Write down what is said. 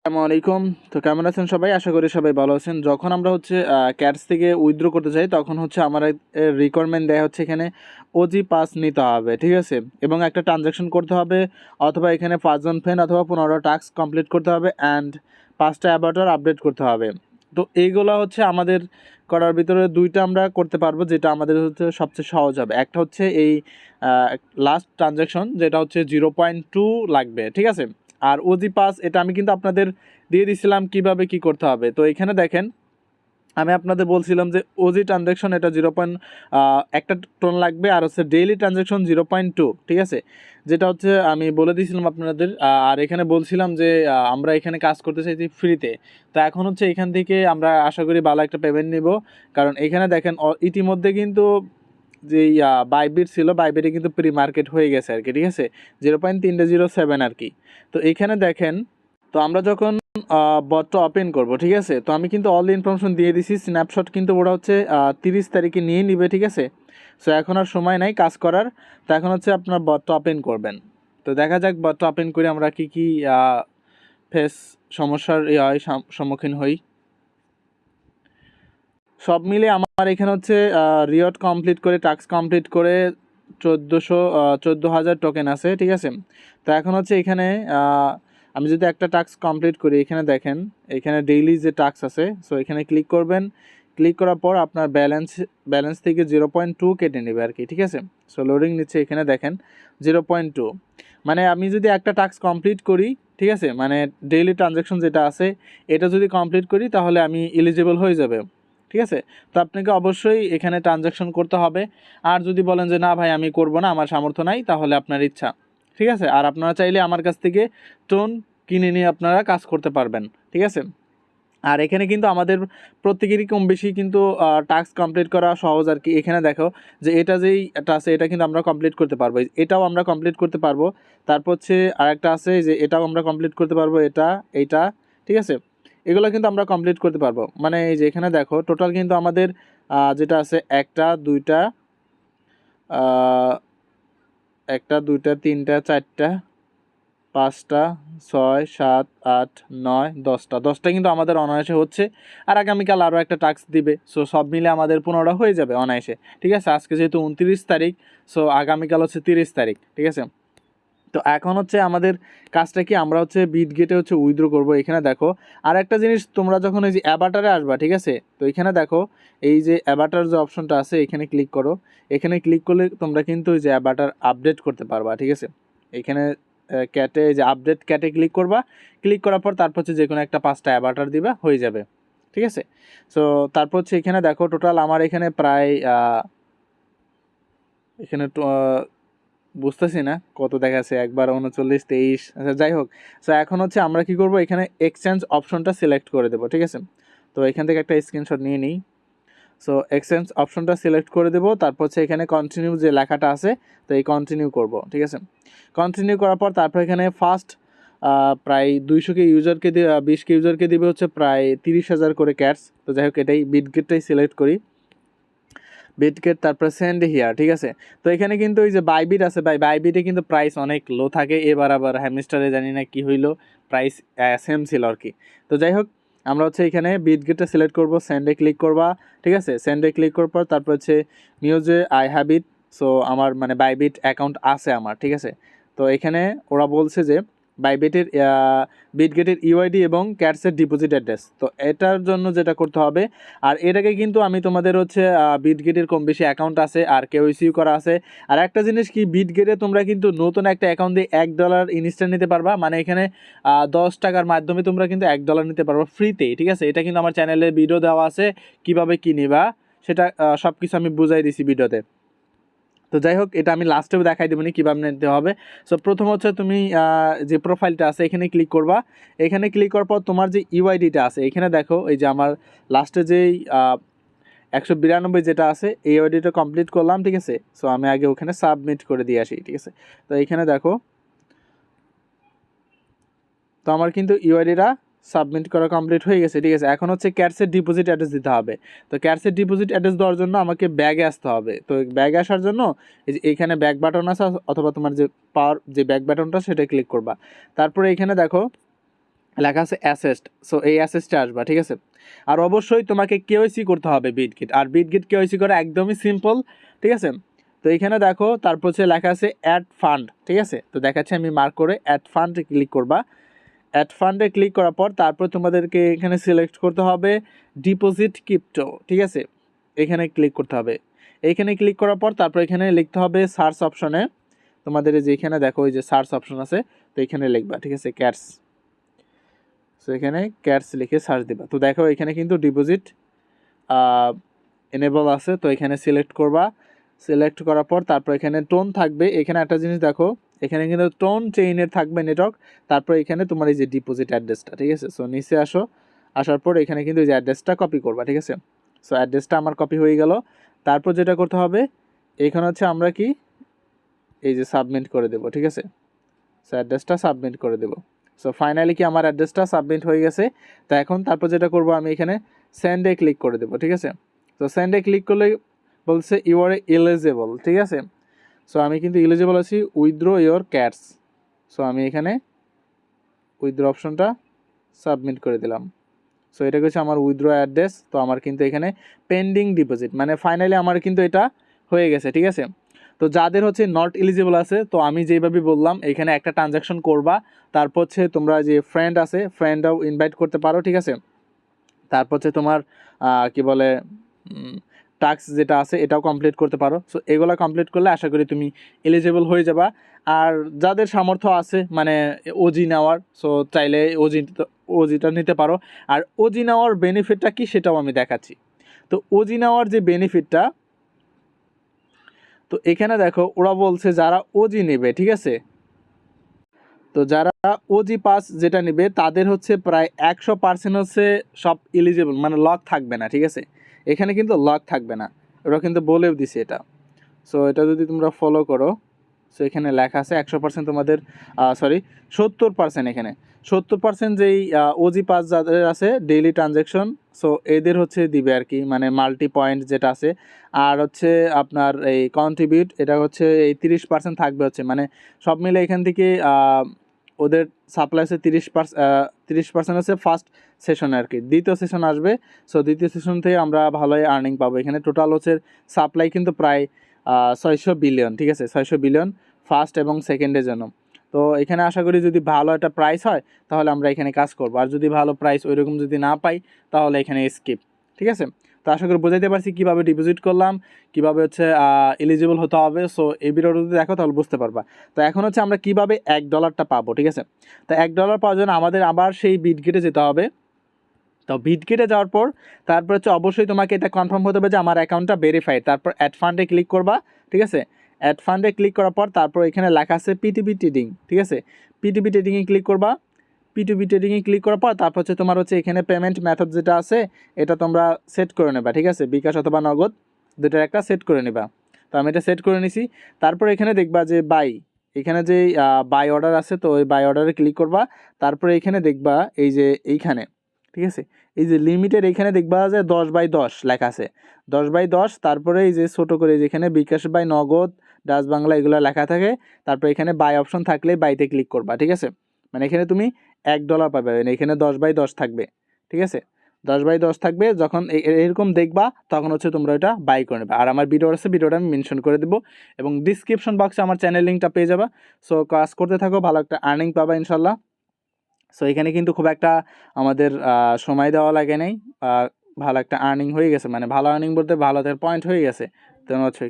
আসসালামু আলাইকুম। তো কেমন আছেন সবাই? আশা করি সবাই ভালো আছেন। যখন আমরা ক্যাটস থেকে উইথড্র করতে চাই তখন আমার রিকোয়ারমেন্ট দেয় এখানে ওজি পাস নিতে হবে, ঠিক আছে? এবং একটা ট্রানজ্যাকশন করতে হবে, অথবা এখানে 5 জন ফ্রেন্ড অথবা 15টা টাস্ক কমপ্লিট করতে হবে অ্যান্ড 5টা অ্যাভাটার আপডেট করতে হবে। তো এইগুলো আমাদের করার ভিতরে 2টা আমরা করতে পারবো, যেটা আমাদের সবচেয়ে সহজ হবে। একটা এই লাস্ট ট্রানজ্যাকশন, যেটা 0.2 লাগবে, ঠিক আছে? আর ওজি পাস এটা আমি কিন্তু আপনাদের দিয়ে দিছিলাম কিভাবে কি করতে হবে। তো এখানে দেখেন, আমি আপনাদের বলছিলাম যে ওজি ট্রানজ্যাকশন এটা 1 টোন লাগবে, আর ডেইলি ট্রানজ্যাকশন 0.2, ঠিক আছে? যেটা আমি বলে দিয়েছিলাম আপনাদের। আর এখানে বলছিলাম যে আমরা এখানে কাজ করতে চাইছি ফ্রিতে। তো এখন এখান থেকে আমরা আশা করি ভালো একটা পেমেন্ট নিব, কারণ এখানে দেখেন ইতিমধ্যে কিন্তু যে বাইবিট ছিল, বাইবিটে কিন্তু প্রি মার্কেট হয়ে গেছে আর কি, ঠিক আছে? 0.307 আর কি। তো এইখানে দেখেন, তো আমরা যখন বটটা ওপেন করব, ঠিক আছে? তো আমি কিন্তু অল ইনফরমেশন দিয়ে দিছি, স্ন্যাপশট কিন্তু ওরা 30 তারিখে নিয়ে নিবে, ঠিক আছে? সো এখন আর সময় নাই কাজ করার। তো এখন আপনার বটটা ওপেন করবেন। তো দেখা যাক বটটা ওপেন করে আমরা কি কি সমস্যার সম্মুখীন হই। সব মিলে আমার এখানে রিওয়ার্ড কমপ্লিট করে, টাস্ক কমপ্লিট করে 14,000 টোকেন আছে, ঠিক আছে? তো এখন এখানে আমি যদি একটা টাস্ক কমপ্লিট করি, এখানে দেখেন, এখানে ডেইলি যে টাস্ক আছে, সো এখানে ক্লিক করবেন। ক্লিক করার পর আপনার ব্যালেন্স থেকে 0.2 কেটে নেবে আর কি, ঠিক আছে? সো লোডিং নিচ্ছে, এখানে দেখেন 0.2। মানে আমি যদি একটা টাস্ক কমপ্লিট করি, ঠিক আছে, মানে ডেইলি ট্রানজ্যাকশন যেটা আছে এটা যদি কমপ্লিট করি, তাহলে আমি এলিজিবল হয়ে যাবে, ঠিক আছে? তো আপনাকে অবশ্যই এখানে ট্রানজ্যাকশন করতে হবে। আর যদি বলেন যে না ভাই আমি করব না, আমার সামর্থ্য নাই, তাহলে আপনার ইচ্ছা, ঠিক আছে? আর আপনারা চাইলে আমার কাছ থেকে টোন কিনে নিয়ে আপনারা কাজ করতে পারবেন, ঠিক আছে? আর এখানে কিন্তু আমাদের প্রত্যেকেরই কম বেশি কিন্তু টাস্ক কমপ্লিট করা সহজ আর কি। এখানে দেখো যে এটা আছে, এটা কিন্তু আমরা কমপ্লিট করতে পারবো, এটাও আমরা কমপ্লিট করতে পারবো। তারপর আরেকটা আছে যে এটাও আমরা কমপ্লিট করতে পারবো, এইটা, ঠিক আছে? এগুলো কিন্তু আমরা কমপ্লিট করতে পারবো। মানে এই যে এখানে দেখো টোটাল কিন্তু আমাদের যেটা আছে একটা দুইটা তিনটা চারটা পাঁচটা, 6, 7, 8, 9, 10টা কিন্তু আমাদের অনায়াসে হচ্ছে। আর আগামীকাল আরও একটা টাস্ক দিবে, সো সব মিলে আমাদের 15টা হয়ে যাবে অনায়াসে, ঠিক আছে? আজকে যেহেতু 29 তারিখ, সো আগামীকাল 30 তারিখ, ঠিক আছে? তো এখন আমাদের কাজটা কি, আমরা বিটগেটে উইথড্র করবো। এখানে দেখো আর একটা জিনিস, তোমরা যখন এই যে অ্যাভাটারে আসবা, ঠিক আছে? তো এখানে দেখো এই যে অ্যাভাটার যে অপশনটা আছে, এখানে ক্লিক করো। এখানে ক্লিক করলে তোমরা কিন্তু এই যে অ্যাভাটার আপডেট করতে পারবা, ঠিক আছে? এখানে ক্যাটে যে আপডেট ক্যাটে ক্লিক করবা। ক্লিক করার পর তারপর যে কোনো একটা 5টা অ্যাভাটার দিবা, হয়ে যাবে, ঠিক আছে? সো তারপর এখানে দেখো টোটাল আমার এখানে প্রায় এখানে বুঝতেছি না কত দেখাচ্ছে, একবার 39, 23, আচ্ছা যাই হোক। সো এখন আমরা কি করব, এখানে এক্সচেঞ্জ অপশনটা সিলেক্ট করে দেবো, ঠিক আছে? তো এখান থেকে একটা স্ক্রিনশট নিয়ে নিই। সো এক্সচেঞ্জ অপশনটা সিলেক্ট করে দেবো, তারপর এখানে কন্টিনিউ যে লেখাটা আছে, তো এই কন্টিনিউ করব, ঠিক আছে? কন্টিনিউ করার পর তারপর এখানে ফার্স্ট প্রায় 200 ইউজারকে 20 ইউজারকে দিবে প্রায় 30,000 করে ক্যাটস। তো যাই হোক, এটাই বিটগেটটাই সিলেক্ট করি, বিটগেট, তারপরে সেন্ড হিয়ার, ঠিক আছে? তো এখানে কিন্তু এই যে বাইবিট আছে, বাইবিটে কিন্তু প্রাইস অনেক লো থাকে। এবার আবার হ্যামস্টারে জানি না কি হইলো, প্রাইস সেম ছিল আর কি। তো যাই হোক, আমরা এখানে বিটগেটটা সিলেক্ট করব, সেন্ডে ক্লিক করবা, ঠিক আছে? সেন্ডে ক্লিক করার পর তারপর মিউজে আই হ্যাভ ইট। সো আমার মানে বাইবিট অ্যাকাউন্ট আছে আমার, ঠিক আছে? তো এখানে ওরা বলছে যে বাইবিটের বিটগেটের ইউআইডি এবং ক্যাটসের ডিপোজিট অ্যাড্রেস, তো এটার জন্য যেটা করতে হবে। আর এর আগে কিন্তু আমি তোমাদের বিটগেটের কম বেশি অ্যাকাউন্ট আছে আর কেওয়াইসিও করা আছে। আর একটা জিনিস কি, বিটগেটে তোমরা কিন্তু নতুন একটা অ্যাকাউন্ট দিয়ে $1 ইনস্ট্যান্ট নিতে পারবা। মানে এখানে 10 টাকার মাধ্যমে তোমরা কিন্তু $1 নিতে পারবা ফ্রিতেই, ঠিক আছে? এটা কিন্তু আমার চ্যানেলে ভিডিও দেওয়া আছে, কিভাবে কি নিবা সেটা সব কিছু আমি বুঝাই দিছি ভিডিওতে। তো যাই হোক, এটা আমি লাস্টেও দেখাই দেবো নি কীভাবে নিতে হবে। সো প্রথম তুমি যে প্রোফাইলটা আছে এখানে ক্লিক করবা। এখানে ক্লিক করার পর তোমার যে ইউআইডিটা আছে, এখানে দেখো এই যে আমার লাস্টে যেই 192 যেটা আছে, এই ইউআইডিটা কমপ্লিট করলাম, ঠিক আছে? সো আমি আগে ওখানে সাবমিট করে দিয়ে আসি, ঠিক আছে? তো এইখানে দেখো, তো আমার কিন্তু ইউআইডিটা সাবমিট করা কমপ্লিট হয়ে গেছে, ঠিক আছে? এখন ক্যাটসের ডিপোজিট অ্যাড্রেস দিতে হবে। তো ক্যাটসের ডিপোজিট অ্যাড্রেস দেওয়ার জন্য আমাকে ব্যাগে আসতে হবে। তো ব্যাগে আসার জন্য এই যে এইখানে ব্যাক বাটন আছে, অথবা তোমার যে পাওয়ার যে ব্যাক বাটনটা সেটা ক্লিক করবা। তারপরে এখানে দেখো লেখা আছে অ্যাসেস্ট, সো এই অ্যাসেস্টে আসবা, ঠিক আছে। আর অবশ্যই তোমাকে কেওয়াইসি করতে হবে বিটগেট, আর বিটগেট কেওয়াইসি করা একদমই সিম্পল, ঠিক আছে। তো এখানে দেখো তারপর হচ্ছে লেখা আছে অ্যাড ফান্ড, ঠিক আছে। তো দেখাচ্ছে আমি মার্ক করে অ্যাড ফান্ডে ক্লিক করবা। অ্যাড ফান্ডে ক্লিক করার পর তারপর তোমাদেরকে এখানে সিলেক্ট করতে হবে ডিপোজিট ক্রিপ্টো, ঠিক আছে। এখানে ক্লিক করতে হবে। এইখানে ক্লিক করার পর তারপর এখানে লিখতে হবে সার্চ অপশনে, তোমাদের যেখানে দেখো ওই যে সার্চ অপশন আছে, তো এখানে লিখবা, ঠিক আছে, ক্যাটস। সো এখানে ক্যাটস লিখে সার্চ দিবা। তো দেখো এখানে কিন্তু ডিপোজিট এনেবল আছে, তো এখানে সিলেক্ট করবা। সিলেক্ট করার পর তারপর এখানে টোন থাকবে, এখানে একটা জিনিস দেখো, এখানে কিন্তু টোন চেইনের থাকবে নেটওয়ার্ক, তারপর এখানে তোমার এই যে ডিপোজিট অ্যাড্রেসটা, ঠিক আছে। সো নিচে আসো, আসার পর এখানে কিন্তু এই যে অ্যাড্রেসটা কপি করবা, ঠিক আছে। সো অ্যাড্রেসটা আমার কপি হয়ে গেল। তারপর যেটা করতে হবে এইখানে হচ্ছে আমরা কি এই যে সাবমিট করে দেবো, ঠিক আছে। সো অ্যাড্রেসটা সাবমিট করে দেবো। সো ফাইনালি কি আমার অ্যাড্রেসটা সাবমিট হয়ে গেছে। তো এখন তারপর যেটা করব আমি এখানে সেন্ডে ক্লিক করে দেবো, ঠিক আছে। তো সেন্ডে ক্লিক করলে বলছে ইউ আর এলিজেবল, ঠিক আছে। সো আমি কিন্তু এলিজেবল আছি উইথড্র ইওর ক্যাটস। সো আমি এখানে উইথড্র অপশনটা সাবমিট করে দিলাম। সো এটা হচ্ছে আমার উইথড্র অ্যাড্রেস। তো আমার কিন্তু এখানে পেন্ডিং ডিপোজিট, মানে ফাইনালি আমার কিন্তু এটা হয়ে গেছে, ঠিক আছে। তো যাদের হচ্ছে নট এলিজিবল আছে, তো আমি যেভাবে বললাম এখানে একটা ট্রানজ্যাকশন করবা, তারপর হচ্ছে তোমরা যে ফ্রেন্ড আছে ফ্রেন্ডও ইনভাইট করতে পারো, ঠিক আছে। তারপর হচ্ছে তোমার কি বলে টাস্ক যেটা আছে এটাও কমপ্লিট করতে পারো। সো এগুলো কমপ্লিট করলে আশা করি তুমি এলিজিবল হয়ে যাবা। আর যাদের সামর্থ্য আছে মানে ওজি নেওয়ার, সো চাইলে ওজিটা নিতে পারো। আর ওজি নেওয়ার বেনিফিটটা কি সেটাও আমি দেখাচ্ছি। তো ওজি নেওয়ার যে বেনিফিটটা, তো এখানে দেখো ওরা বলছে যারা ওজি নেবে, ঠিক আছে, তো যারা ওজি পাস যেটা নেবে তাদের হচ্ছে প্রায় 100% হচ্ছে সব এলিজিবল, মানে লক থাকবে না, ঠিক আছে। এখানে কিন্তু লক থাকবে না, ওরা কিন্তু বলেও দিছে এটা। সো এটা যদি তোমরা ফলো করো, সো এখানে লেখা আছে 100% তোমাদের, সরি 70%, এখানে 70% যেই ওজি পাস যাদের আছে ডেইলি ট্রানজ্যাকশন, সো এদের হচ্ছে দিবে আর কি, মানে মাল্টি পয়েন্ট যেটা আছে। আর হচ্ছে আপনার এই কন্ট্রিবিউট এটা হচ্ছে এই 30% থাকবে হচ্ছে, মানে সব মিলে এখান থেকে ওদের সাপ্লাই আছে 30% হচ্ছে ফার্স্ট সেশনে আর কি। দ্বিতীয় সেশন আসবে, সো দ্বিতীয় সেশন থেকে আমরা ভালোই আর্নিং পাবো। এখানে টোটাল হচ্ছে সাপ্লাই কিন্তু প্রায় 600 বিলিয়ন, ঠিক আছে, 600 বিলিয়ন ফার্স্ট এবং সেকেন্ডের জন্য। তো এখানে আশা করি যদি ভালো একটা প্রাইস হয় তাহলে আমরা এখানে কাজ করবো, আর যদি ভালো প্রাইস ওইরকম যদি না পাই তাহলে এখানে স্কিপ, ঠিক আছে। তো আশা করি বোঝাইতে পারছি কীভাবে ডিপোজিট করলাম, কীভাবে হচ্ছে এলিজিবল হতে হবে। সো এই ভিডিওটা যদি দেখো তাহলে বুঝতে পারবা। তো এখন হচ্ছে আমরা কীভাবে $1টা পাবো, ঠিক আছে। তো $1 পাওয়ার জন্য আমাদের আবার সেই বিটগেটে যেতে হবে। তো বিটগেটে যাওয়ার পর তারপর হচ্ছে অবশ্যই তোমাকে এটা কনফার্ম হতে হবে যে আমার অ্যাকাউন্টটা ভেরিফাইড। তারপর অ্যাড ফান্ডে ক্লিক করবা, ঠিক আছে। অ্যাড ফান্ডে ক্লিক করার পর তারপর এখানে লেখা আছে পিটিপি ট্রেডিং, ঠিক আছে। পিটিপি ট্রেডিংয়ে ক্লিক করবা। পিটিপি ট্রেডিংয়ে ক্লিক করার পর তারপর হচ্ছে তোমার হচ্ছে এখানে পেমেন্ট মেথড যেটা আছে এটা তোমরা সেট করে নেবা, ঠিক আছে। বিকাশ অথবা নগদ দুটার একটা সেট করে নেবা। তো আমি এটা সেট করে নিছি। তারপর এখানে দেখবা যে বাই, এখানে যে বাই অর্ডার আছে, তো ওই বাই অর্ডারে ক্লিক করবা। তারপরে এখানে দেখবা এই যে এইখানে, ঠিক আছে, এই যে লিমিটেড এখানে দেখবা যে 10/10 লেখা আছে, 10/10। তারপরে এই যে ছোটো করে যেখানে বিকাশ বাই নগদ ডাচ বাংলা এগুলো লেখা থাকে, তারপরে এখানে বাই অপশন থাকলে বাইতে ক্লিক করবা, ঠিক আছে। মানে এখানে তুমি $1 পাবে, এখানে 10/10 থাকবে, ঠিক আছে। 10/10 থাকবে, যখন এরকম দেখবা তখন হচ্ছে তোমরা এটা বাই করে নেবে। আর আমার ভিডিও আছে, ভিডিওটা আমি মেনশন করে দেবো এবং ডিসক্রিপশন বক্সে আমার চ্যানেল লিঙ্কটা পেয়ে যাবা। সো কাজ করতে থাকো, ভালো একটা আর্নিং পাবা ইনশাল্লাহ। সো এখানে কিন্তু খুব একটা আমাদের সময় দেওয়া লাগে নাই, ভালো একটা আর্নিং হয়ে গেছে, মানে ভালো আর্নিং বলতে ভালো পয়েন্ট হয়ে গেছে। তো হচ্ছে